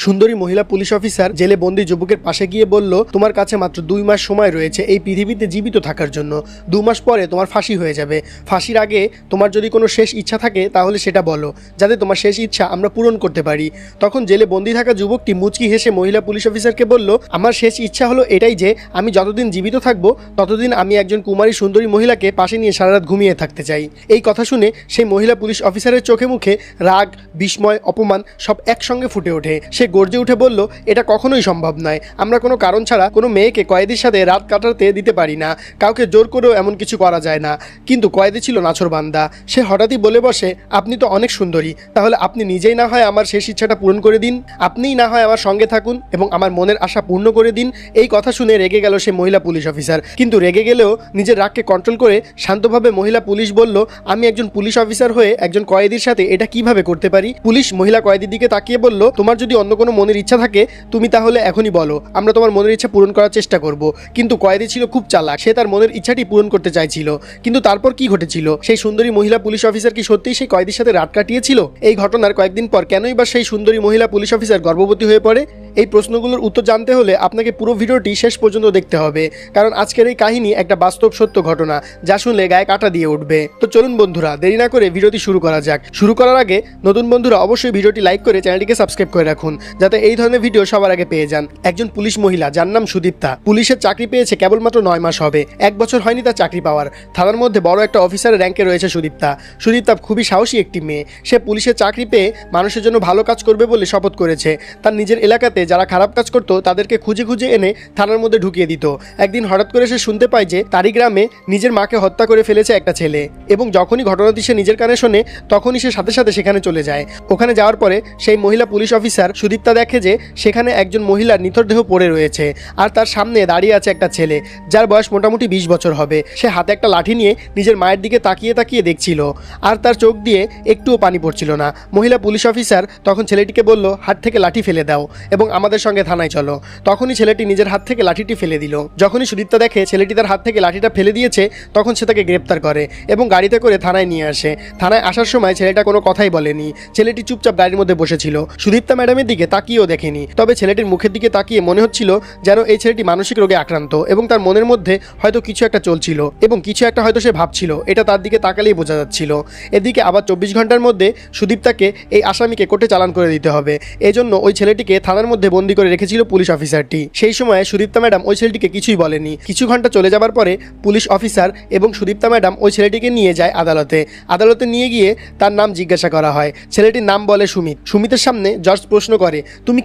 সুন্দরী মহিলা police officer জেলে বন্দী যুবকের পাশে গিয়ে বলল, তোমার কাছে মাত্র 2 মাস সময় রয়েছে এই পৃথিবীতে জীবিত থাকার জন্য। 2 মাস পরে তোমার ফাঁসি হয়ে যাবে। ফাঁসির আগে তোমার যদি কোনো শেষ ইচ্ছা থাকে তাহলে সেটা বলো, যাতে তোমার শেষ ইচ্ছা আমরা পূরণ করতে পারি। তখন জেলে বন্দী থাকা যুবকটি মুচকি হেসে মহিলা পুলিশ অফিসারকে বলল, আমার শেষ ইচ্ছা হলো এটাই যে আমি যতদিন জীবিত থাকবো ততদিন আমি একজন কুমারী সুন্দরী মহিলাকে পাশে নিয়ে সারা রাত ঘুমিয়ে থাকতে চাই। এই কথা শুনে সেই মহিলা পুলিশ অফিসারের চোখে মুখে রাগ, বিস্ময়, অপমান সব একসঙ্গে ফুটে ওঠে। সে গর্জে উঠে বলল, এটা কখনোই সম্ভব নয়। আমরা কোনো কারণ ছাড়া কোনো মেয়েকে কয়েদির সাথে রাত কাটাতে দিতে পারি না। কাউকে জোর করেও এমন কিছু করা যায় না। কিন্তু কয়েদি ছিল নাছোড়বান্দা। সে হঠাৎই বলে বসে, আপনি তো অনেক সুন্দরী, তাহলে আপনি নিজেই না হয় আমার শেষ ইচ্ছাটা পূরণ করে দিন। আপনিই না হয় আমার সঙ্গে থাকুন এবং আমার মনের আশা পূর্ণ করে দিন। এই কথা শুনে রেগে গেল সে মহিলা পুলিশ অফিসার। কিন্তু রেগে গেলেও নিজের রাগকে কন্ট্রোল করে শান্তভাবে মহিলা পুলিশ বলল, আমি একজন পুলিশ অফিসার হয়ে একজন কয়েদির সাথে এটা কিভাবে করতে পারি? পুলিশ মহিলা কয়েদির দিকে তাকিয়ে বলল, তোমার যদি অন্য কোনো মনের ইচ্ছা থাকে তুমি তাহলে এখনই বলো, আমরা তোমার মনের ইচ্ছা পূরণ করার চেষ্টা করব। কিন্তু কয়েদি ছিল খুব চালাক। সে তার মনের ইচ্ছাটি পূরণ করতে চাইছিল। কিন্তু তারপর কি ঘটেছিল? সেই সুন্দরী মহিলা পুলিশ অফিসার কি সত্যিই সেই কয়েদির সাথে রাত কাটিয়েছিল? এই ঘটনার কয়েকদিন পর কেনই বা সেই সুন্দরী মহিলা পুলিশ অফিসার গর্ভবতী হয়ে পড়ে? এই প্রশ্নগুলোর উত্তর জানতে হলে আপনাকে পুরো ভিডিওটি শেষ পর্যন্ত দেখতে হবে, কারণ আজকের এই কাহিনী একটা বাস্তব সত্য ঘটনা, যা শুনলে গায়ে কাঁটা দিয়ে উঠবে। তো চলুন বন্ধুরা, দেরি না করে ভিডিওটি শুরু করা যাক। শুরু করার আগে নতুন বন্ধুরা অবশ্যই ভিডিওটি লাইক করে চ্যানেলটিকে সাবস্ক্রাইব করে রাখুন, যাতে এই ধরনের ভিডিও সবার আগে পেয়ে যান। একজন পুলিশ মহিলা যার নাম সুদীপ্তা, পুলিশের চাকরি পেয়েছে কেবলমাত্র 9 মাস হবে। 1 বছর হয়নি তার চাকরি পাওয়ার। থানার মধ্যে বড় একটা অফিসারের র্যাঙ্কে রয়েছে সুদীপ্তা। সুদীপ্তা খুবই সাহসী একটি মেয়ে। সে পুলিশের চাকরি পেয়ে মানুষের জন্য ভালো কাজ করবে বলে শপথ করেছে। তার নিজের এলাকাতে যারা খারাপ কাজ করতো তাদেরকে খুঁজে খুঁজে এনে থানার মধ্যে ঢুকিয়ে দিত। একদিন হঠাৎ করে সে শুনতে পায় যে তারই গ্রামে নিজের মাকে হত্যা করে ফেলেছে একটা ছেলে, এবং যখনই ঘটনাটি সে নিজের কানে শোনে তখনই সে সাথে সাথে সেখানে চলে যায়। ওখানে যাওয়ার পরে সেই মহিলা পুলিশ অফিসার সুদীপ্তা দেখে যে সেখানে একজন মহিলার নিথর দেহ পড়ে রয়েছে, আর তার সামনে দাঁড়িয়ে আছে একটা ছেলে যার বয়স মোটামুটি 20 বছর হবে। সে হাতে একটা লাঠি নিয়ে নিজের মায়ের দিকে তাকিয়ে তাকিয়ে দেখছিল, আর তার চোখ দিয়ে একটুও পানি পড়ছিল না। মহিলা পুলিশ অফিসার তখন ছেলেটিকে বলল, হাত থেকে লাঠি ফেলে দাও এবং আমাদের সঙ্গে থানায় চলো। তখনই ছেলেটি নিজের হাত থেকে লাঠিটি ফেলে দিল। যখনই সুদীপ্তা দেখে ছেলেটি তার হাত থেকে লাঠিটা ফেলে দিয়েছে তখন সে তাকে গ্রেপ্তার করে এবং গাড়িতে করে থানায় নিয়ে আসে। থানায় আসার সময় ছেলেটা কোনো কথাই বলেনি। ছেলেটি চুপচাপ গাড়ির মধ্যে বসেছিল। সুদীপ্তা ম্যাডামের দিকে তাকিয়েও দেখেনি। তবে ছেলেটির মুখের দিকে তাকিয়ে মনে হচ্ছিল যেন এই ছেলেটি মানসিক রোগে আক্রান্ত এবং তার মনের মধ্যে হয়তো কিছু একটা চলছিল এবং কিছু একটা হয়তো সে ভাবছিল। এটা তার দিকে তাকালেই বোঝা যাচ্ছিল। এদিকে আবার 24 ঘন্টার মধ্যে সুদীপ্তাকে এই আসামিকে কোর্টে চালান করে দিতে হবে। এজন্য ওই ছেলেটিকে থানার মধ্যে বন্দি করে রেখেছিল পুলিশ অফিসারটি। সেই সময় সুদীপ্তা ম্যাডাম ওই ছেলেটিকে কিছুই বলেনি। কিছু ঘন্টা চলে যাবার পরে পুলিশ অফিসার এবং সুদীপ্তা ম্যাডাম ওই ছেলেটিকে নিয়ে যায় আদালতে। আদালতে নিয়ে গিয়ে তার নাম জিজ্ঞাসা করা হয়। ছেলেটির নাম বলে সুমিত। সুমিতের সামনে জজ প্রশ্ন করে, তুমি